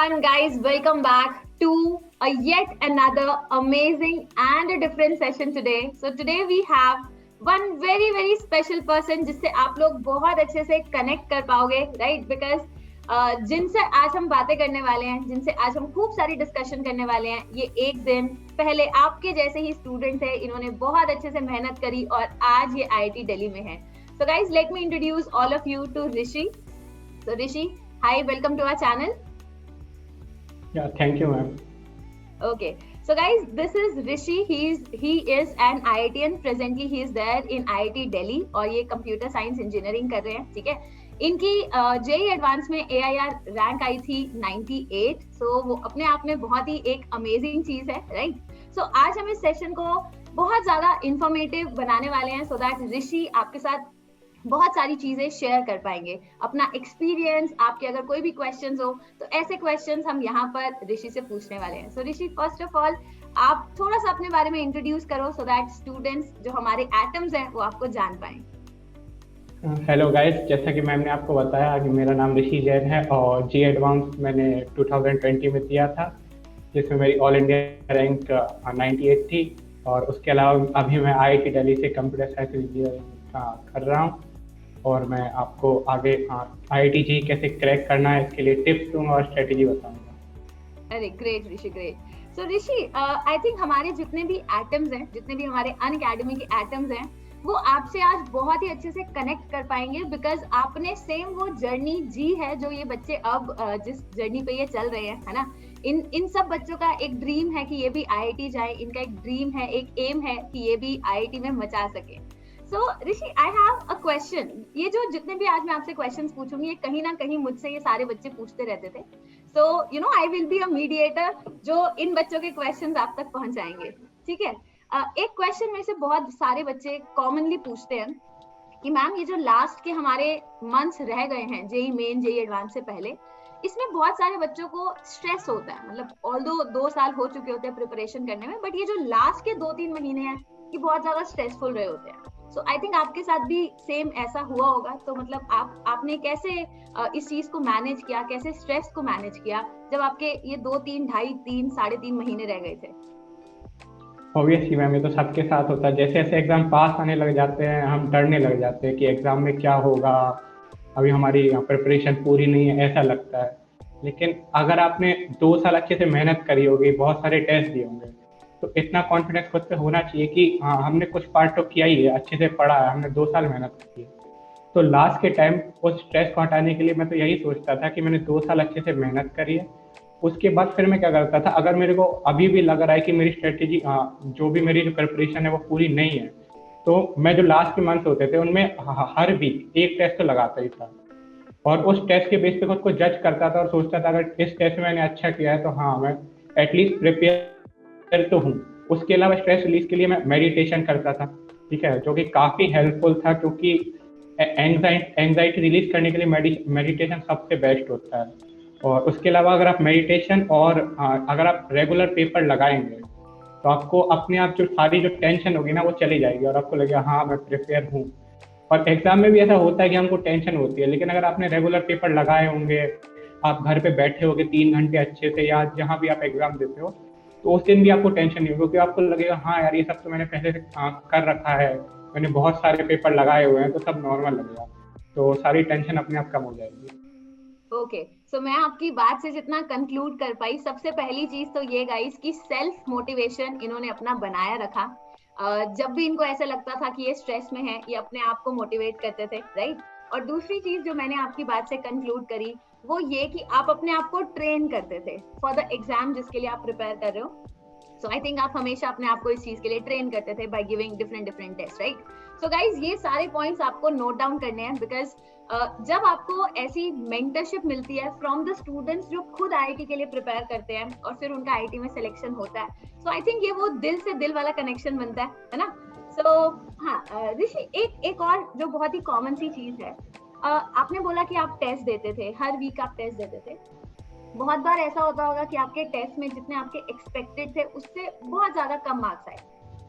everyone, guys. Welcome back to a yet another amazing and a different session today. So today we have one very special person जिससे आप लोग बहुत अच्छे से connect कर पाओगे, right? Because जिनसे आज हम बातें करने वाले हैं, जिनसे आज हम खूब सारी डिस्कशन करने वाले हैं, ये एक दिन पहले आपके जैसे ही स्टूडेंट है, इन्होंने बहुत अच्छे से मेहनत करी और आज ये IIT दिल्ली में है. So guys, let me introduce all of you to Rishi. So Rishi, hi, welcome to our channel. Yeah, thank you, ma'am. Okay, so guys, this is Rishi. He is an IITian. Presently, he is there in IIT Delhi और ये computer science engineering कर रहे हैं. ठीक है, इनकी JEE advance में AIR rank आई थी 98. सो वो अपने आप में बहुत ही एक अमेजिंग चीज है, राइट? सो आज हम इस सेशन को बहुत ज्यादा इंफॉर्मेटिव बनाने वाले हैं सो दैट ऋषि आपके साथ बहुत सारी चीजें शेयर कर पाएंगे, अपना एक्सपीरियंस. आपके अगर कोई भी क्वेश्चंस हो तो ऐसे क्वेश्चंस हम यहाँ पर ऋषि से पूछने वाले हैं. सो ऋषि, फर्स्ट ऑफ ऑल आप थोड़ा सा अपने बारे में इंट्रोड्यूस करो सो दैट स्टूडेंट्स जो हमारे एटम्स हैं वो आपको जान पाएं. हेलो गाइस, जैसा कि मैम ने आपको बताया कि मेरा नाम ऋषि जैन है और JEE एडवांस मैंने 2020 में दिया था, जिसमें मेरी ऑल इंडिया रैंक 98 थी. और उसके अलावा अभी मैं IIT दिल्ली से कंप्यूटर साइंस इंजीनियरिंग कर रहा हूँ और मैं आपको आगे IIT JEE कैसे क्रैक करना है इसके लिए टिप्स दूंगा और स्ट्रेटेजी बताऊंगा. अरे great Rishi, great. So Rishi, I think हमारे जितने भी एटम्स हैं, जितने भी हमारे अनअकैडमी के एटम्स हैं, वो आपसे आज बहुत ही अच्छे से कनेक्ट कर पाएंगे बिकॉज आपने सेम वो जर्नी जी है जो ये बच्चे अब जिस जर्नी पे ये चल रहे हैं, है ना. इन सब बच्चों का एक ड्रीम है कि ये भी IIT जाए. इनका एक ड्रीम है, एक एम है कि ये भी IIT में मचा सके. So Rishi, I have a question. ये जो जितने भी आज मैं आपसे क्वेश्चंस पूछूंगी, ये कहीं ना कहीं मुझसे ये सारे बच्चे पूछते रहते थे. So you know, I will be a mediator जो इन बच्चों के क्वेश्चंस आप तक पहुंचाएंगे. ठीक है. एक क्वेश्चन में से बहुत सारे बच्चे कॉमनली पूछते हैं कि मैम ये जो लास्ट के हमारे मंथ्स रह गए हैं JEE मेन JEE एडवांस से पहले, इसमें बहुत सारे बच्चों को स्ट्रेस होता है. मतलब ऑल्दो 2 साल हो चुके होते हैं प्रिपरेशन करने में, बट ये जो लास्ट के 2-3 महीने हैं ये बहुत ज्यादा स्ट्रेसफुल रहे होते हैं. सो आई थिंक आपके साथ भी सेम ऐसा हुआ होगा. तो मतलब आपने कैसे इस चीज को मैनेज किया, कैसे स्ट्रेस को मैनेज किया जब आपके ये 2-3, 2.5, 3, 3.5 महीने रह गए थे? ऑब्वियसली मैम, ये तो सबके साथ होता है. जैसे जैसे एग्जाम पास आने लग जाते हैं हम डरने लग जाते हैं कि एग्जाम में क्या होगा, अभी हमारी प्रिपरेशन पूरी नहीं है, ऐसा लगता है. लेकिन अगर आपने 2 साल अच्छे से मेहनत करी होगी, बहुत सारे टेस्ट दिए होंगे, तो इतना कॉन्फिडेंस खुद पे होना चाहिए कि हाँ, हमने कुछ पार्ट तो किया ही है, अच्छे से पढ़ा है, हमने 2 साल मेहनत की है. तो लास्ट के टाइम उस स्ट्रेस को हटाने के लिए मैं तो यही सोचता था कि मैंने 2 साल अच्छे से मेहनत करी है. उसके बाद फिर मैं क्या करता था, अगर मेरे को अभी भी लग रहा है कि मेरी स्ट्रेटेजी जो भी मेरी जो प्रिपरेशन है वो पूरी नहीं है, तो मैं जो लास्ट के मंथ्स होते थे उनमें हर वीक एक टेस्ट तो लगाता ही था और उस टेस्ट के बेस पे खुद को जज करता था और सोचता था अगर इस टेस्ट में मैंने अच्छा किया है तो हाँ, मैं एटलीस्ट प्रिपेयर तो हूँ. उसके अलावा स्ट्रेस रिलीज के लिए मैं मेडिटेशन करता था, ठीक है, जो कि काफ़ी हेल्पफुल था क्योंकि एंजाइटी रिलीज करने के लिए मेडिटेशन सबसे बेस्ट होता है. और उसके अलावा अगर आप मेडिटेशन और अगर आप रेगुलर पेपर लगाएंगे तो आपको अपने आप जो सारी जो टेंशन होगी ना वो चली जाएगी और आपको लगेगा हाँ मैं प्रिपेयर हूँ. और एग्जाम में भी ऐसा होता है कि हमको टेंशन होती है, लेकिन अगर आपने रेगुलर पेपर लगाए होंगे, आप घर पे बैठे होगे 3 घंटे अच्छे से या जहाँ भी आप एग्जाम देते हो, तो उस दिन भी आपको टेंशन नहीं होगी क्योंकि आपको लगेगा हाँ यार ये सब तो मैंने पहले से कर रखा है, मैंने बहुत सारे पेपर लगाए हुए हैं, तो सब नॉर्मल लगेगा, तो सारी टेंशन अपने आप कम हो जाएगी. ओके, सो मैं आपकी बात से जितना कंक्लूड कर पाई, सबसे पहली चीज तो ये गाइस कि सेल्फ मोटिवेशन इन्होंने अपना बनाया रखा. जब भी इनको ऐसा लगता था कि ये स्ट्रेस में है, ये अपने आप को मोटिवेट करते थे, राइट? और दूसरी चीज जो मैंने आपकी बात से कंक्लूड करी वो ये कि आप अपने आप को ट्रेन करते थे फॉर द एग्जाम जिसके लिए आप प्रिपेयर कर रहे हो. सो आई थिंक आप हमेशा अपने आप को इस चीज के लिए ट्रेन करते थे by giving different test, right? So guys, ये सारे पॉइंट्स आपको नोट डाउन करने हैं बिकॉज जब आपको ऐसी मेंटरशिप मिलती है फ्रॉम द स्टूडेंट्स जो खुद IIT के लिए प्रिपेयर करते हैं और फिर उनका IIT में सिलेक्शन होता है, सो आई थिंक ये वो दिल से दिल वाला कनेक्शन बनता है ना. सो हाँ ऋषि, एक और जो बहुत ही कॉमन सी चीज है, आपने बोला कि आप टेस्ट देते थे, हर वीक आप टेस्ट देते थे. बहुत बार ऐसा होता होगा कि आपके टेस्ट में जितने आपके एक्सपेक्टेड थे उससे बहुत ज्यादा कम मार्क्स आए.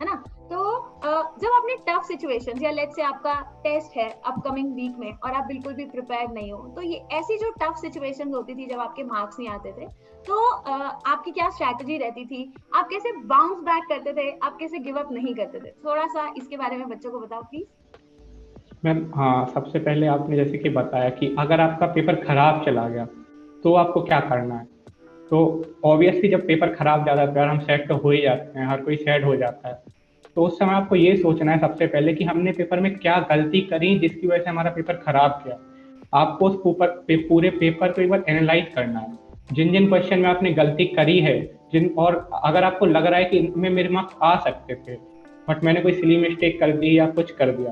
है ना। तो जब आपने टफ सिचुएशन या लेट्स से आपका टेस्ट है अपकमिंग वीक में और आप बिल्कुल भी प्रिपेयर नहीं हो, तो ये ऐसी जो टफ सिचुएशन होती थी जब आपके मार्क्स नहीं आते थे, तो आपकी क्या स्ट्रैटेजी रहती थी, आप कैसे बाउंस बैक करते थे, आप कैसे गिव अप नहीं करते थे, थोड़ा सा इसके बारे में बच्चों को बताओ प्लीज। मैम हाँ, सबसे पहले आपने जैसे कि बताया कि अगर आपका पेपर खराब चला गया तो आपको क्या करना है। तो ऑब्वियसली जब पेपर खराब जाता है तो हम सैड तो हो ही जाते हैं, हर कोई सैड हो जाता है। तो उस समय आपको ये सोचना है सबसे पहले कि हमने पेपर में क्या गलती करी जिसकी वजह से हमारा पेपर खराब गया। आपको उस पूरे पेपर को एक बार एनालाइज करना है, जिन जिन क्वेश्चन में आपने गलती करी है, जिन और अगर आपको लग रहा है कि इनमें मेरे मार्क्स आ सकते थे बट मैंने कोई सिली मिस्टेक कर दी या कुछ कर दिया,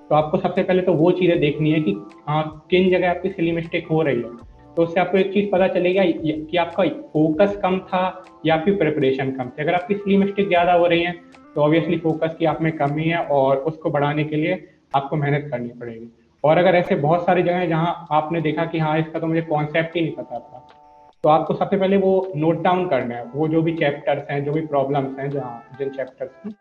तो आपको सबसे पहले तो वो चीज़ें देखनी है कि हाँ किन जगह आपकी सिली मिस्टेक हो रही है। तो उससे आपको एक चीज़ पता चलेगा कि आपका फोकस कम था या आपकी प्रिपरेशन कम थी। अगर आपकी सिली मिस्टेक ज़्यादा हो रही है तो ऑब्वियसली फोकस की आप में कमी है और उसको बढ़ाने के लिए आपको मेहनत करनी पड़ेगी। और अगर ऐसे बहुत सारी जगह हैं जहाँ आपने देखा कि हाँ इसका तो मुझे कॉन्सेप्ट ही नहीं पता था, तो आपको सबसे पहले वो नोट डाउन करना है, वो जो भी चैप्टर्स हैं, जो भी प्रॉब्लम्स हैं, जहाँ जिन चैप्टर्स की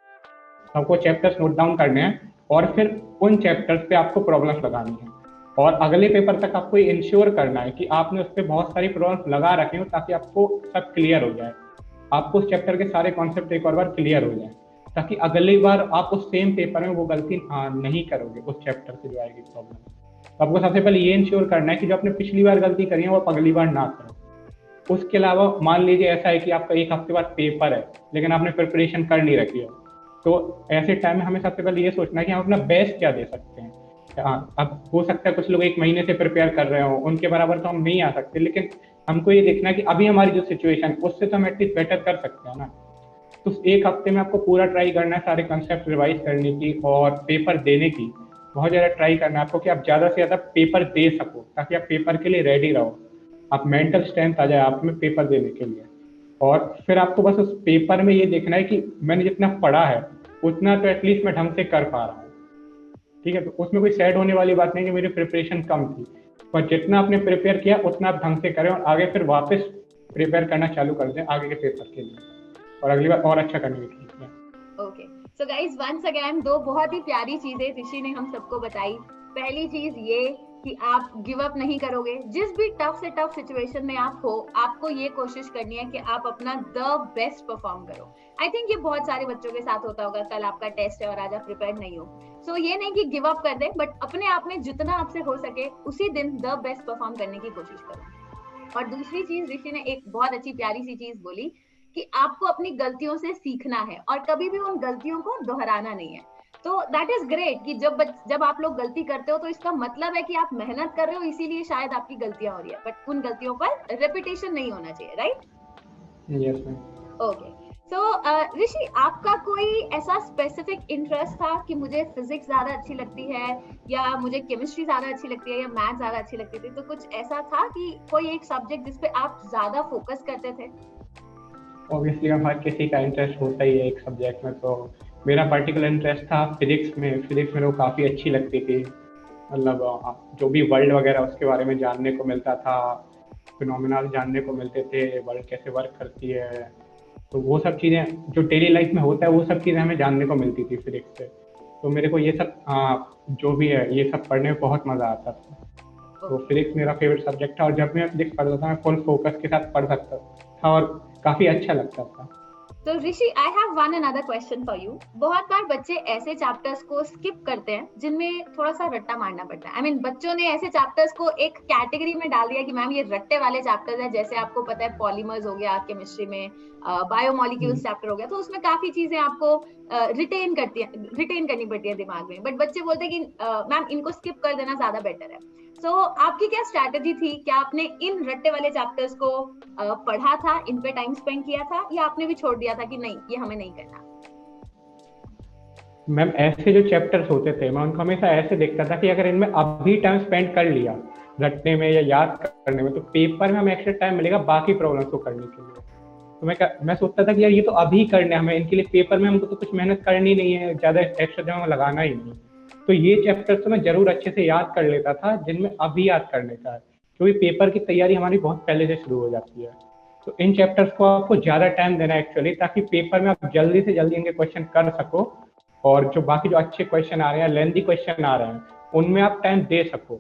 आपको चैप्टर्स नोट डाउन करने हैं और फिर उन चैप्टर्स पे आपको प्रॉब्लम्स लगानी है। और अगले पेपर तक आपको ये इंश्योर करना है कि आपने उस पर बहुत सारी प्रॉब्लम्स लगा रखे हो ताकि आपको सब क्लियर हो जाए, आपको उस चैप्टर के सारे कॉन्सेप्ट एक और बार क्लियर हो जाए, ताकि अगली बार आप उस सेम पेपर में वो गलती नहीं करोगे उस चैप्टर से जो आएगी प्रॉब्लम। तो आपको सबसे पहले ये इंश्योर करना है कि जो आपने पिछली बार गलती करी है वो अगली बार ना करो। उसके अलावा मान लीजिए ऐसा है कि आपका एक हफ्ते बाद पेपर है लेकिन आपने प्रिपरेशन कर नहीं रखी है, तो ऐसे टाइम में हमें सबसे पहले ये सोचना है कि हम अपना बेस्ट क्या दे सकते हैं। अब हो सकता है कुछ लोग 1 महीने से प्रिपेयर कर रहे हो, उनके बराबर तो हम नहीं आ सकते, लेकिन हमको ये देखना है कि अभी हमारी जो सिचुएशन उससे तो हम एटलीस्ट बेटर कर सकते हैं ना। तो एक हफ्ते में आपको पूरा ट्राई करना है सारे कंसेप्ट रिवाइज करने की और पेपर देने की बहुत ज़्यादा ट्राई करना है आपको कि आप ज़्यादा से ज़्यादा पेपर दे सको, ताकि आप पेपर के लिए रेडी रहो, आप मेंटल स्ट्रेंथ आ जाए आप में पेपर देने के लिए। और फिर आपको बस उस पेपर में ये देखना है कि मैंने जितना पढ़ा है उतना तो एटलीस्ट मैं ढंग से कर पा रहा हूँ। ठीक है, तो उसमें कोई सैड होने वाली बात नहीं कि मेरी प्रिपरेशन कम थी, पर जितना आपने प्रिपेयर किया उतना आप ढंग से करें और आगे फिर वापस प्रिपेयर करना चालू कर दें आगे के पेपर के लिए और अगली बार और अच्छा करने की कोशिश करें। Okay, so guys once again दो बहुत ही प्यारी चीजें ऋषि ने हम सबको बताई। पहली चीज ये कि आप गिव अप नहीं करोगे, जिस भी टफ से टफ सिचुएशन में आप हो, आपको ये कोशिश करनी है कि आप अपना द बेस्ट परफॉर्म करो। आई थिंक ये बहुत सारे बच्चों के साथ होता होगा, कल आपका टेस्ट है और आज आप प्रिपेयर नहीं हो, सो ये नहीं कि गिव अप कर दे, बट अपने आप में जितना आपसे हो सके उसी दिन द बेस्ट परफॉर्म करने की कोशिश करो। और दूसरी चीज ऋषि ने एक बहुत अच्छी प्यारी सी चीज बोली कि आपको अपनी गलतियों से सीखना है और कभी भी उन गलतियों को दोहराना नहीं है। तो दैट इज ग्रेट कि जब आप लोग गलती करते हो तो इसका मतलब है कि आप मेहनत कर रहे हो, इसीलिए शायद आपकी गलतियां हो रही है, बट उन गलतियों पर रेपिटेशन नहीं होना चाहिए, right? Yes ma'am. Okay, so ऋषि आपका कोई ऐसा स्पेसिफिक इंटरेस्ट था कि मुझे फिजिक्स ज्यादा अच्छी लगती है या मुझे केमिस्ट्री ज्यादा अच्छी लगती है या मैथ ज्यादा अच्छी लगती थी, तो कुछ ऐसा था कि कोई एक सब्जेक्ट जिसपे आप ज्यादा फोकस करते थे? ऑब्वियसली हर किसी का इंटरेस्ट होता ही है एक सब्जेक्ट में, तो मेरा पर्टिकुलर इंटरेस्ट था फिजिक्स में। फिजिक्स मेरे को काफ़ी अच्छी लगती थी, मतलब जो भी वर्ल्ड वगैरह उसके बारे में जानने को मिलता था, फिनोमिना जानने को मिलते थे, वर्ल्ड कैसे वर्क करती है, तो वो सब चीज़ें जो डेली लाइफ में होता है वो सब चीज़ें हमें जानने को मिलती थी फिजिक्स से। तो मेरे को ये सब जो भी है ये सब पढ़ने में बहुत मज़ा आता था। तो फिजिक्स मेरा फेवरेट सब्जेक्ट था और जब मैं फिजिक्स पढ़ता था मैं फुल फोकस के साथ पढ़ सकता था और काफ़ी अच्छा लगता था। तो Rishi I have one another question for you. बहुत बार बच्चे ऐसे चैप्टर्स को स्किप करते हैं जिनमें थोड़ा सा रट्टा मारना पड़ता है। आई मीन बच्चों ने ऐसे चैप्टर्स को एक कैटेगरी में डाल दिया कि मैम ये रट्टे वाले चैप्टर्स हैं, जैसे आपको पता है पॉलीमर्स हो गया केमिस्ट्री में, बायोमोलिक्यूल्स चैप्टर हो गया, तो उसमें काफी चीजें आपको रिटेन करनी पड़ती है दिमाग में, बट बच्चे बोलते हैं कि मैम इनको स्किप कर देना ज्यादा बेटर है। सो आपकी क्या स्ट्रैटेजी थी? क्या आपने इन रट्टे वाले चैप्टर्स को पढ़ा था, इन पे टाइम स्पेंड किया था, या आपने भी छोड़ दिया था कि नहीं ये हमें नहीं करना? मैम ऐसे जो चैप्टर्स होते थे मैं उनको हमेशा ऐसे देखता था कि अगर इनमें अभी टाइम स्पेंड कर लिया रटने में या याद करने में, तो पेपर में हमें एक्स्ट्रा टाइम मिलेगा बाकी प्रॉब्लम्स को करने के लिए। तो मैं सोचता था कि यार ये तो अभी करने हमें, इनके लिए पेपर में हमको तो कुछ मेहनत करनी नहीं है, ज़्यादा एक्स्ट्रा टाइम लगाना ही नहीं। तो ये चैप्टर्स तो मैं जरूर अच्छे से याद कर लेता था जिनमें अभी याद करने का है, क्योंकि पेपर की तैयारी हमारी बहुत पहले से शुरू हो जाती है। तो इन चैप्टर्स को आपको ज़्यादा टाइम देना है एक्चुअली, ताकि पेपर में आप जल्दी से जल्दी इनके क्वेश्चन कर सको, और जो बाकी जो अच्छे क्वेश्चन आ रहे हैं, लेंथी क्वेश्चन आ रहे हैं, उनमें आप टाइम दे सको।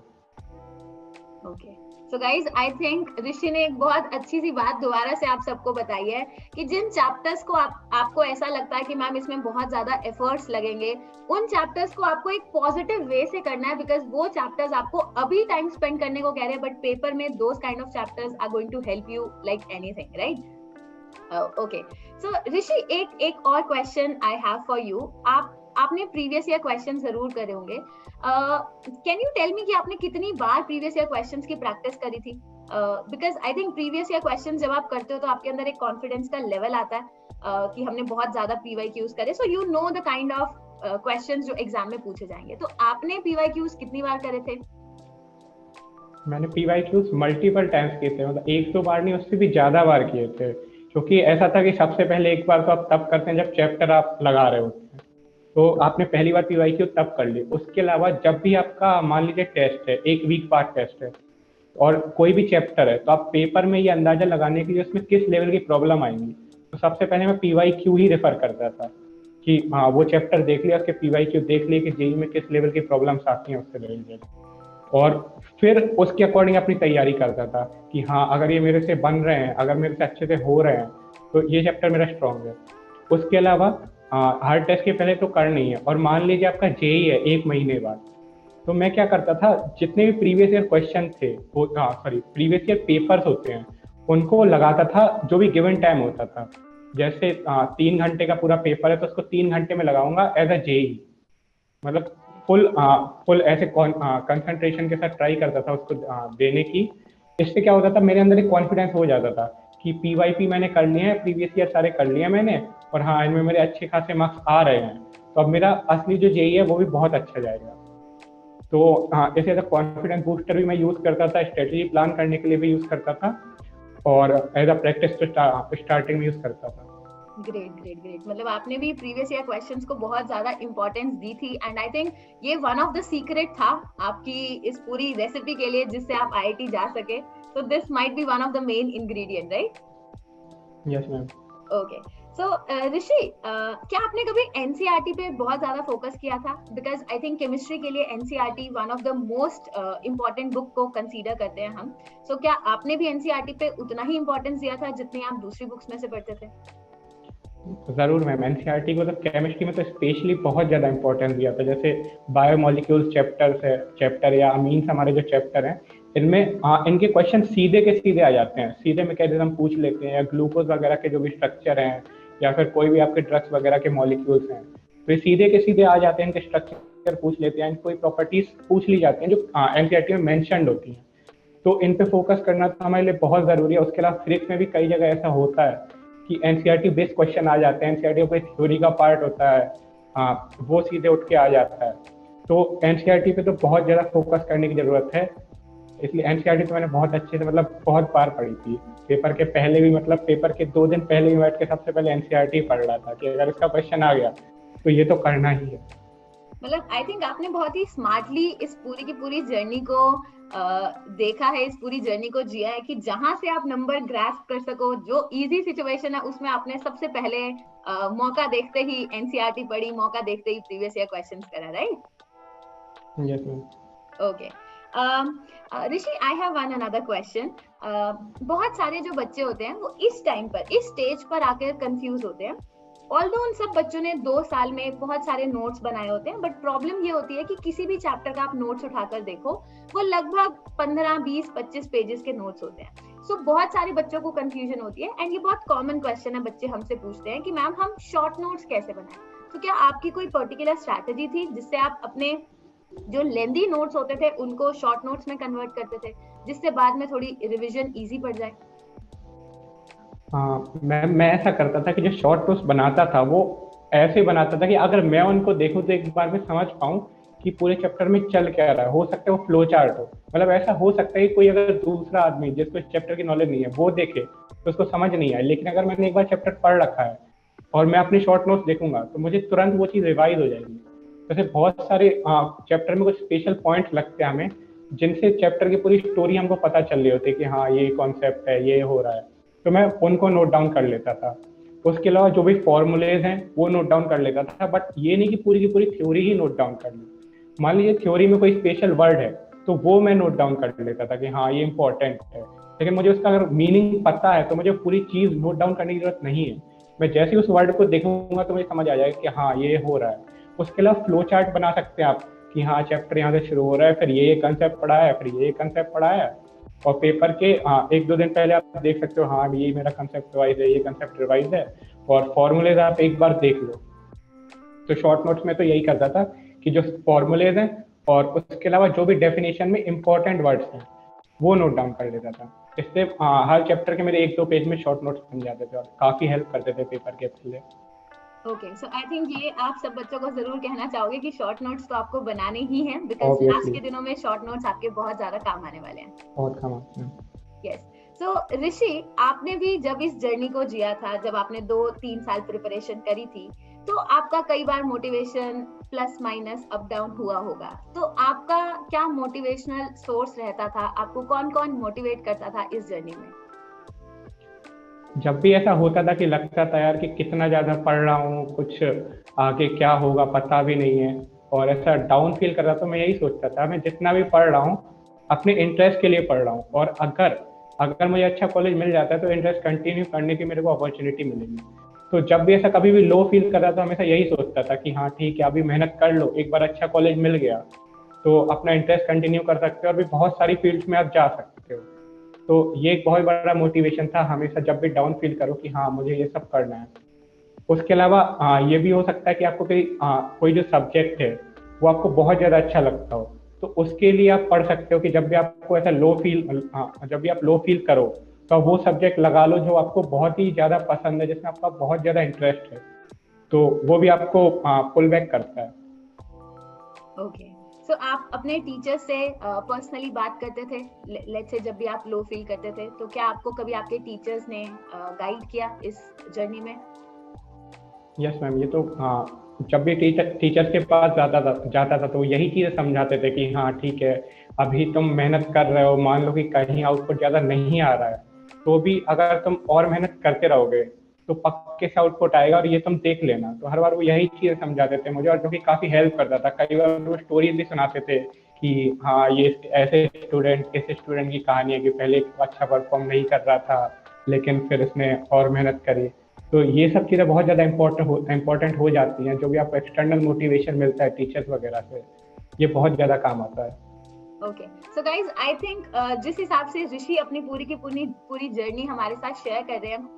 Okay, so guys I think Rishi ने एक बहुत अच्छी सी बात दोबारा से आप सबको बताई है कि जिन चैप्टर्स को आपको ऐसा लगता है कि मैम इसमें बहुत ज्यादा एफर्ट्स लगेंगे, उन चैप्टर्स को आपको एक पॉजिटिव वे से करना है, बिकॉज वो चैप्टर्स आपको अभी टाइम स्पेंड करने को कह रहे हैं, बट पेपर में those kind of chapters are going to help you like anything, right? Okay, so Rishi एक और question I have for you. आपने प्रीवियस ईयर क्वेश्चन जरूर करे होंगे, कैन यू टेल मी कि आपने कितनी बार प्रीवियस ईयर क्वेश्चंस की प्रैक्टिस करी थी? Because I think previous year questions जब आप करते हो तो आपके अंदर एक कॉन्फिडेंस का लेवल आता है कि हमने बहुत ज्यादा पीवाईक्यूज करे, so you know the kind of questions जो एग्जाम में पूछे जाएंगे। तो आपने पीवाईक्यूज कितनी बार करे थे? मैंने पीवाईक्यूज मल्टीपल टाइम्स किए थे, मतलब 1-2 बार नहीं, उससे भी ज़्यादा बार किए थे। क्योंकि ऐसा था कि सबसे पहले एक बार तो आप तब करते हैं जब चैप्टर आप लगा रहे होते हैं, तो आपने पहली बार पीवाईक्यू तब कर ली। उसके अलावा जब भी आपका मान लीजिए टेस्ट है, एक वीक बाद टेस्ट है और कोई भी चैप्टर है, तो आप पेपर में ये अंदाजा लगाने के लिए उसमें किस लेवल की प्रॉब्लम आएंगी, तो सबसे पहले मैं पीवाईक्यू ही रेफर करता था कि हाँ वो चैप्टर देख लिया, उसके पीवाईक्यू देख लिए कि जेई में किस लेवल की प्रॉब्लम्स आती हैं उससे रिलेटेड, और फिर उसके अकॉर्डिंग अपनी तैयारी करता था कि हाँ अगर ये मेरे से बन रहे हैं, अगर मेरे से अच्छे से हो रहे हैं, तो ये चैप्टर मेरा स्ट्रॉन्ग है। उसके अलावा हर टेस्ट के पहले तो करनी है, और मान लीजिए आपका जेई है 1 महीने बाद, तो मैं क्या करता था, जितने भी प्रीवियस ईयर क्वेश्चन थे, वो प्रीवियस ईयर पेपर्स होते हैं, उनको लगाता था जो भी गिवन टाइम होता था। जैसे 3 घंटे का पूरा पेपर है तो उसको 3 घंटे में लगाऊंगा एज अ जेई, मतलब फुल ऐसे कंसंट्रेशन के साथ ट्राई करता था उसको देने की। इससे क्या होता था, मेरे अंदर एक कॉन्फिडेंस हो जाता था कि पीवाईपी मैंने कर लिए हैं, प्रीवियस ईयर सारे कर लिए मैंने, और हाँ इनमें मेरे अच्छे खासे मार्क्स आ रहे हैं, तो अब मेरा असली जो जेई है वो भी बहुत अच्छा जाएगा। तो हाँ, इसे एज अ कॉन्फिडेंस बूस्टर भी मैं यूज़ करता था, स्ट्रेटजी प्लान करने के लिए भी यूज़ करता था, और एज अ प्रैक्टिस स्टार्टिंग में यूज़ करता था। ग्रेट ग्रेट ग्रेट, मतलब आपने भी प्रीवियस ईयर क्वेश्चंस को बहुत ज्यादा इंपॉर्टेंस दी थी, एंड आई थिंक ये वन ऑफ द सीक्रेट था आपकी इस पूरी रेसिपी के लिए जिससे आप आईआईटी जा सके। So this might be one of the main ingredient, right? Yes ma'am. Okay, so Rishi, क्या आपने कभी एनसीईआरटी पे बहुत ज्यादा फोकस किया था? बिकॉज आई थिंक केमिस्ट्री के लिए NCERT one of the most important book को कंसीडर करते हैं हम। सो क्या आपने भी एनसीईआरटी पे उतना ही इंपॉर्टेंस दिया था जितनी आप दूसरी बुक्स में से पढ़ते थे? ज़रूर मैम, एनसीईआरटी को तो केमिस्ट्री में तो स्पेशली बहुत ज़्यादा इंपॉर्टेंस दिया था। जैसे बायोमोलिक्यूल्स चैप्टर या अमीन्स हमारे जो चैप्टर हैं, इनमें इनके क्वेश्चन सीधे के सीधे आ जाते हैं, सीधे मैकेनिज्म पूछ लेते हैं, या ग्लूकोज वगैरह के जो भी स्ट्रक्चर हैं, या फिर कोई भी आपके ड्रग्स वगैरह के मॉलिक्यूल्स हैं, तो ये सीधे के सीधे आ जाते हैं, इनके स्ट्रक्चर पूछ लेते हैं, कोई प्रॉपर्टीज पूछ ली जाती हैं जो एनसीईआरटी में मैंशनड होती हैं। तो इन पे फोकस करना तो हमारे लिए बहुत ज़रूरी है। उसके अलावा फिजिक्स में भी कई जगह ऐसा होता है कि एनसीईआरटी बेस्ड क्वेश्चन आ जाते हैं, एनसीईआरटी कोई थ्योरी का पार्ट होता है, वो सीधे उठ के आ जाता है। तो एनसीईआरटी पे तो बहुत ज़्यादा फोकस करने की ज़रूरत है, इसलिए एनसीईआरटी तो मैंने बहुत अच्छे से, मतलब बहुत बार पढ़ी थी। पेपर के पहले भी, मतलब पेपर के 2 दिन पहले भी बैठ के सबसे पहले एनसीईआरटी पढ़ रहा था कि अगर इसका क्वेश्चन आ गया तो ये तो करना ही है। मतलब आई थिंक आपने बहुत ही स्मार्टली इस पूरी की पूरी जर्नी को देखा है, इस पूरी जर्नी को जिया है कि जहां से आप नंबर ग्रास्प कर सको, जो इजी सिचुएशन है उसमें आपने सबसे पहले मौका देखते ही एनसीईआरटी पढ़ी, मौका देखते ही प्रीवियस ईयर क्वेश्चंस करा, right? Yes ma'am. Okay, Rishi, I have one another question. बहुत सारे जो बच्चे होते हैं वो इस टाइम पर, इस स्टेज पर आकर कंफ्यूज होते हैं। ऑल्दो उन सब बच्चों ने 2 साल में बहुत सारे नोट्स बनाए होते हैं, बट प्रॉब्लम ये होती है कि किसी भी चैप्टर का आप नोट्स उठाकर देखो, वो लगभग 15, 20, 25 पेजेस के नोट्स होते हैं। सो बहुत सारे बच्चों को कंफ्यूजन होती है, एंड ये बहुत कॉमन क्वेश्चन है, बच्चे हमसे पूछते हैं कि मैम हम शॉर्ट नोट्स कैसे बनाएं? तो क्या आपकी कोई पर्टिकुलर स्ट्रैटेजी थी जिससे आप अपने जो लेंदी नोट्स होते थे उनको शॉर्ट नोट्स में कन्वर्ट करते थे, जिससे बाद में थोड़ी रिवीजन इजी पड़ जाए? हाँ, मैं ऐसा करता था कि जो शॉर्ट नोट्स बनाता था वो ऐसे बनाता था कि अगर मैं उनको देखूं तो एक बार में समझ पाऊं कि पूरे चैप्टर में चल क्या रहा है। हो सकता है वो फ्लो चार्ट हो, मतलब ऐसा हो सकता है कि कोई अगर दूसरा आदमी जिसको इस चैप्टर की नॉलेज नहीं है वो देखे तो उसको समझ नहीं आए, लेकिन अगर मैंने एक बार चैप्टर पढ़ रखा है और मैं अपने शॉर्ट नोट्स देखूंगा तो मुझे तुरंत वो चीज़ रिवाइज हो जाएगी। जैसे बहुत सारे चैप्टर में कुछ स्पेशल पॉइंट्स लगते हैं हमें, जिनसे चैप्टर की पूरी स्टोरी हमको पता चल रही होती है कि हाँ ये कॉन्सेप्ट है, ये हो रहा है। तो मैं उनको नोट डाउन कर लेता था। उसके अलावा जो भी फॉर्मूलेज हैं वो नोट डाउन कर लेता था, बट ये नहीं कि पूरी की पूरी थ्योरी ही नोट डाउन कर ली। मान लीजिए थ्योरी में कोई स्पेशल वर्ड है तो वो मैं नोट डाउन कर लेता था कि हाँ ये इंपॉर्टेंट है, लेकिन मुझे उसका अगर मीनिंग पता है तो मुझे पूरी चीज़ नोट डाउन करने की जरूरत नहीं है। मैं जैसे ही उस वर्ड को देखूंगा तो मुझे समझ आ जाएगा कि हाँ ये हो रहा है। उसके अलावा फ्लो चार्ट बना सकते हैं आप कि हाँ चैप्टर यहाँ से शुरू हो रहा है, फिर ये कंसेप्ट पढ़ा है, फिर ये कंसेप्ट पढ़ा है, और पेपर के हाँ 1-2 दिन पहले आप देख सकते हो हाँ ये मेरा कंसेप्ट रिवाइज है, ये कंसेप्ट रिवाइज है, और फॉर्मूलेज आप एक बार देख लो। तो शॉर्ट नोट्स में तो यही करता था कि जो फॉर्मूलेज हैं और उसके अलावा जो भी डेफिनेशन में इंपॉर्टेंट वर्ड्स हैं वो नोट डाउन कर लेता था। इससे हर चैप्टर के मेरे 1-2 पेज में शॉर्ट नोट्स बन जाते थे और काफी हेल्प करते थे पेपर के लिए। ओके, सो आई थिंक ये आप सब बच्चों को जरूर कहना चाहोगे कि शॉर्ट नोट्स तो आपको बनाने ही हैं, बिकॉज आज ऑब्वियसली के दिनों में शॉर्ट नोट्स आपके बहुत ज्यादा काम आने वाले हैं। बहुत काम आते हैं। यस। सो ऋषि, आपने भी जब इस जर्नी को जिया था, जब आपने 2-3 साल प्रिपरेशन करी थी, तो आपका कई बार motivation plus minus up down हुआ होगा। तो आपका क्या मोटिवेशनल सोर्स रहता था? आपको कौन कौन मोटिवेट करता था इस जर्नी में? जब भी ऐसा होता था कि लगता था यार कि कितना ज़्यादा पढ़ रहा हूँ, कुछ आगे क्या होगा पता भी नहीं है, और ऐसा डाउन फील कर रहा था, तो मैं यही सोचता था मैं जितना भी पढ़ रहा हूँ अपने इंटरेस्ट के लिए पढ़ रहा हूँ, और अगर अगर मुझे अच्छा कॉलेज मिल जाता है तो इंटरेस्ट कंटिन्यू करने की मेरे को अपॉर्चुनिटी मिलेगी। तो जब भी ऐसा कभी भी लो फील कर रहा था हमेशा यही सोचता था कि हाँ ठीक है अभी मेहनत कर लो, एक बार अच्छा कॉलेज मिल गया तो अपना इंटरेस्ट कंटिन्यू कर सकते हो और भी बहुत सारी फील्ड्स में आप जा सकते हो। तो ये एक बहुत बड़ा मोटिवेशन था हमेशा जब भी डाउन फील करो कि हाँ मुझे ये सब करना है। उसके अलावा ये भी हो सकता है कि आपको कोई जो सब्जेक्ट है वो आपको बहुत ज़्यादा अच्छा लगता हो, तो उसके लिए आप पढ़ सकते हो कि जब भी आपको ऐसा लो फील जब भी आप लो फील करो तो वो सब्जेक्ट लगा लो जो आपको बहुत ही ज़्यादा पसंद है, जिसमें आपका बहुत ज़्यादा इंटरेस्ट है, तो वो भी आपको पुल बैक करता है। ओके, सो आप अपने टीचर से पर्सनली बात करते थे? लेट्स से जब भी आप लो फील करते थे तो क्या आपको कभी आपके टीचर्स ने गाइड किया इस जर्नी में? यस मैम, ये तो जब भी टीचर्स के पास जाता था तो यही चीज़ें समझाते थे कि हाँ ठीक है अभी तुम मेहनत कर रहे हो, मान लो कि कहीं आउटपुट ज़्यादा नहीं आ रहा है तो भी अगर तुम और मेहनत करते रहोगे तो पक्के से आउटपुट आएगा और ये तुम देख लेना। तो हर बार वो यही चीज़ें समझाते थे मुझे, और जो कि काफ़ी हेल्प करता था। कई बार वो स्टोरीज भी सुनाते थे कि हाँ ये ऐसे स्टूडेंट की कहानी है कि पहले अच्छा परफॉर्म नहीं कर रहा था लेकिन फिर उसने और मेहनत करी। तो ये सब चीज़ें बहुत ज़्यादा इम्पोर्टेंट हो जाती हैं, जो भी आपको एक्सटर्नल मोटिवेशन मिलता है टीचर्स वगैरह से, ये बहुत ज़्यादा काम आता है। Okay, so guys I think जिस हिसाब से ऋषि अपनी पूरी की पूरी जर्नी हमारे साथ शेयर कर रहे हैं,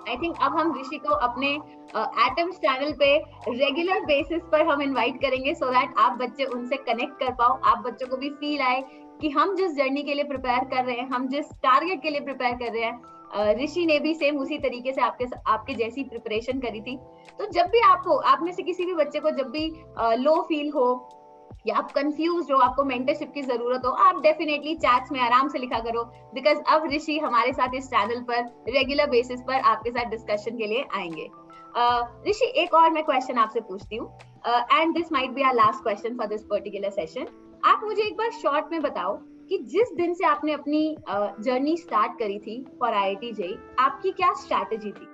आई थिंक अब हम ऋषि को अपने एटम्स चैनल पे रेगुलर बेसिस पर हम इनवाइट करेंगे, सो दैट आप बच्चे उनसे कनेक्ट कर पाओ, आप बच्चों को भी फील आए कि हम जिस जर्नी के लिए प्रिपेयर कर रहे हैं, हम जिस टारगेट के लिए प्रिपेयर कर रहे हैं, ऋषि ने भी सेम उसी तरीके से आपके जैसी प्रिपरेशन करी थी। तो जब भी आप में से किसी भी बच्चे को जब भी लो फील हो या आप कंफ्यूज हो, आपको मेंटरशिप की जरूरत हो, आप डेफिनेटली चैट्स में आराम से लिखा करो, बिकॉज अब ऋषि हमारे साथ इस चैनल पर रेगुलर बेसिस पर आपके साथ डिस्कशन के लिए आएंगे। ऋषि, एक और मैं क्वेश्चन आपसे पूछती हूँ, and this might be our last question for this particular session. आप मुझे एक बार शॉर्ट में बताओ कि जिस दिन से आपने अपनी जर्नी स्टार्ट करी थी फॉर IIT JEE, आपकी क्या स्ट्रैटेजी थी?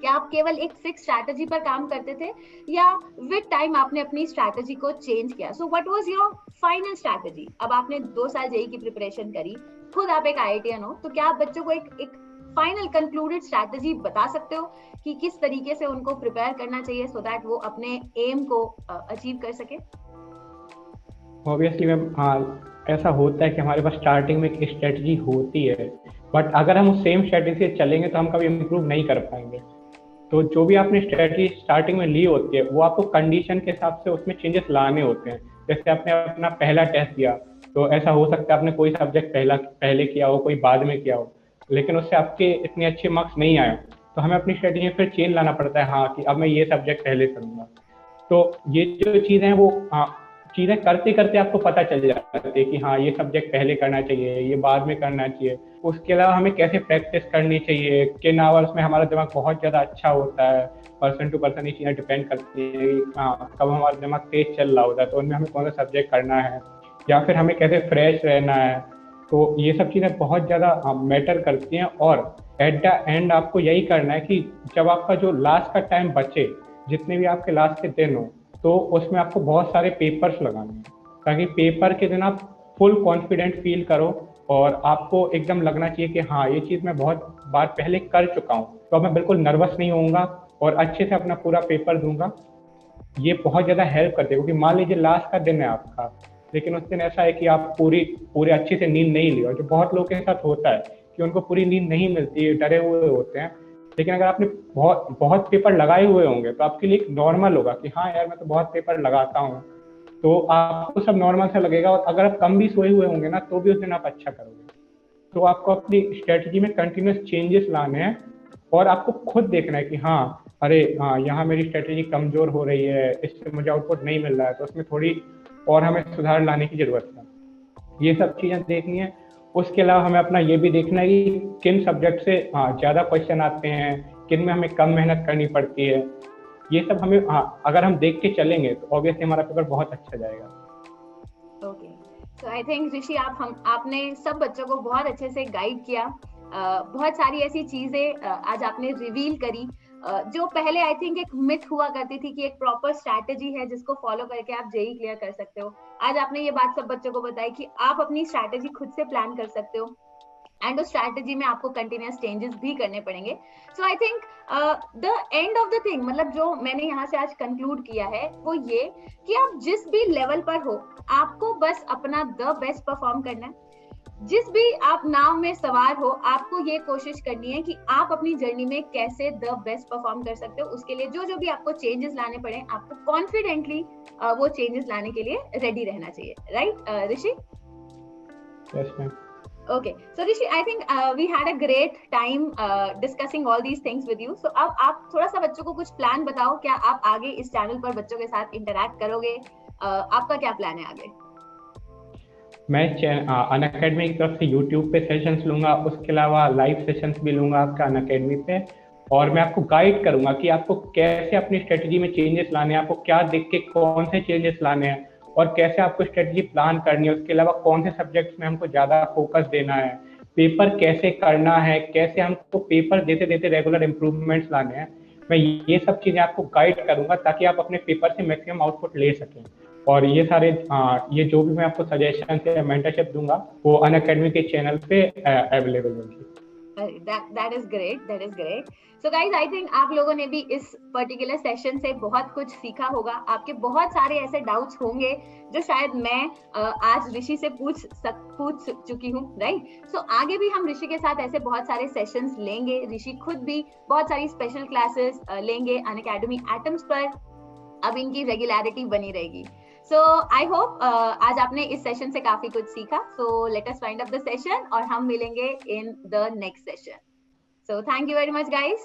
क्या आप केवल एक फिक्स स्ट्रैटेजी पर काम करते थे या विद टाइम आपने अपनी स्ट्रैटेजी को चेंज किया? So what was your final strategy? अब आपने 2 साल JEE की प्रिपरेशन करी, खुद आप एक IITian हो, तो क्या आप बच्चों को एक फाइनल कंक्लूडेड स्ट्रैटेजी बता सकते हो कि किस तरीके से उनको प्रिपेयर करना चाहिए सो दैट वो अपने एम को अचीव कर सके? ऑब्वियसली मैम, हाँ ऐसा होता है कि हमारे पास स्टार्टिंग में एक स्ट्रेटजी होती है, बट अगर हम उस सेम स्ट्रेटजी से चलेंगे तो हम कभी इम्प्रूव नहीं कर पाएंगे। तो जो भी आपने स्ट्रेटजी स्टार्टिंग में ली होती है वो आपको कंडीशन के हिसाब से उसमें चेंजेस लाने होते हैं। जैसे आपने अपना पहला टेस्ट दिया तो ऐसा हो सकता है आपने कोई सब्जेक्ट पहले किया हो, कोई बाद में किया हो, लेकिन उससे आपके इतने अच्छे मार्क्स नहीं आए, तो हमें अपनी स्ट्रेटजी में फिर चेंज लाना पड़ता है, हाँ कि अब मैं ये सब्जेक्ट पहले करूँगा। तो ये जो चीज़ें हैं वो चीज़ें करते करते आपको पता चल जाती है कि हाँ ये सब्जेक्ट पहले करना चाहिए, ये बाद में करना चाहिए। उसके अलावा हमें कैसे प्रैक्टिस करनी चाहिए, किन आवर्स में हमारा दिमाग बहुत ज़्यादा अच्छा होता है, पर्सन टू पर्सन ये चीज़ें डिपेंड करती है कि कब हमारा दिमाग तेज चल रहा होता है तो उनमें हमें कौन सा सब्जेक्ट करना है, या फिर हमें कैसे फ्रेश रहना है। तो ये सब चीज़ें बहुत ज़्यादा मैटर करती हैं। और एट द एंड आपको यही करना है कि जब आपका जो लास्ट का टाइम बचे, जितने भी आपके लास्ट के दिन हो, तो उसमें आपको बहुत सारे पेपर्स लगाने हैं, ताकि पेपर के दिन आप फुल कॉन्फिडेंट फील करो और आपको एकदम लगना चाहिए कि हाँ, ये चीज़ मैं बहुत बार पहले कर चुका हूँ, तो अब मैं बिल्कुल नर्वस नहीं होऊंगा और अच्छे से अपना पूरा पेपर दूंगा। ये बहुत ज़्यादा हेल्प करती है, क्योंकि मान लीजिए लास्ट का दिन है आपका, लेकिन उस दिन ऐसा है कि आप पूरे अच्छे से नींद नहीं ली, और जो बहुत लोगों के साथ होता है कि उनको पूरी नींद नहीं मिलती है, डरे हुए होते हैं। लेकिन अगर आपने बहुत बहुत पेपर लगाए हुए होंगे तो आपके लिए नॉर्मल होगा कि हाँ यार, मैं तो बहुत पेपर लगाता हूँ, तो आपको सब नॉर्मल सा लगेगा। और अगर आप कम भी सोए हुए होंगे ना, तो भी उस दिन आप अच्छा करोगे। तो आपको अपनी स्ट्रेटजी में कंटिन्यूस चेंजेस लाने हैं, और आपको खुद देखना है कि हाँ, अरे हाँ, यहाँ मेरी स्ट्रेटजी कमजोर हो रही है, इससे मुझे आउटपुट नहीं मिल रहा है, तो उसमें थोड़ी और हमें सुधार लाने की जरूरत है। ये सब चीज़ें देखनी है। उसके अलावा हमें अपना ये भी देखना है कि किन सब्जेक्ट से ज़्यादा क्वेश्चन आते हैं, किन में हमें कम मेहनत करनी पड़ती है। ये सब हमें अगर हम देख के चलेंगे तो ऑब्वियसली हमारा पेपर बहुत अच्छा जाएगा। ओके, सो आई थिंक ऋषि आपने सब बच्चों को बहुत अच्छे से गाइड किया। बहुत सारी ऐसी चीजें आज आपने रिवील करी जो पहले आई थिंक एक मिथ हुआ करती थी कि एक प्रॉपर स्ट्रैटेजी है जिसको फॉलो करके आप जेई क्लियर कर सकते हो। आज आपने ये बात सब बच्चों को बताई कि आप अपनी स्ट्रैटेजी खुद से प्लान कर सकते हो, एंड उस स्ट्रैटेजी में आपको कंटिन्यूअस चेंजेस भी करने पड़ेंगे। So I think the end of the thing, मतलब जो मैंने यहाँ से आज कंक्लूड किया है वो ये कि आप जिस भी लेवल पर हो, आपको बस अपना द बेस्ट परफॉर्म करना है। जिस भी आप नाव में सवार हो, आपको ये कोशिश करनी है कि आप अपनी जर्नी में कैसे द बेस्ट परफॉर्म कर सकते हो। उसके लिए जो जो भी आपको चेंजेस लाने पड़े, आपको कॉन्फिडेंटली वो चेंजेस लाने के लिए रेडी रहना चाहिए। Right Rishi? Yes ma'am. Okay, so Rishi, I think we had a great time discussing all these things with you. So अब आप थोड़ा सा बच्चों को कुछ प्लान बताओ, क्या आप आगे इस चैनल पर बच्चों के साथ इंटरैक्ट करोगे? आपका क्या प्लान है आगे? मैं अनअकैडमी की तरफ से यूट्यूब पे सेशंस लूंगा, उसके अलावा लाइव सेशंस भी लूंगा आपका अनअकैडमी पे, और मैं आपको गाइड करूंगा कि आपको कैसे अपनी स्ट्रेटजी में चेंजेस लाने हैं, आपको क्या देख के कौन से चेंजेस लाने हैं, और कैसे आपको स्ट्रेटजी प्लान करनी है। उसके अलावा कौन से सब्जेक्ट्स में हमको ज़्यादा फोकस देना है, पेपर कैसे करना है, कैसे हमको पेपर देते देते रेगुलर इम्प्रूवमेंट्स लाने हैं। मैं ये सब चीज़ें आपको गाइड करूंगा ताकि आप अपने पेपर से मैक्सिमम आउटपुट ले सकें। और ये सारे ये जो भी मैं आपको सजेशन या मेंटरशिप दूंगा वो अनअकैडमी के चैनल पे अवेलेबल होगी। That is great, that is great. So guys, I think आप लोगों ने भी इस पर्टिकुलर सेशन से बहुत कुछ सीखा होगा। आपके बहुत सारे ऐसे डाउट्स होंगे जो शायद मैं आज ऋषि से पूछ चुकी हूँ, राइट? सो आगे भी हम ऋषि के साथ ऐसे बहुत सारे सेशंस लेंगे। ऋषि खुद भी बहुत सारी स्पेशल क्लासेस लेंगे अनअकैडमी एटम्स पर। अब इनकी रेगुलरिटी बनी रहेगी। So I hope आज आपने इस सेशन से काफी कुछ सीखा। So let us wind up the session और हम मिलेंगे in the next session. So thank you very much guys.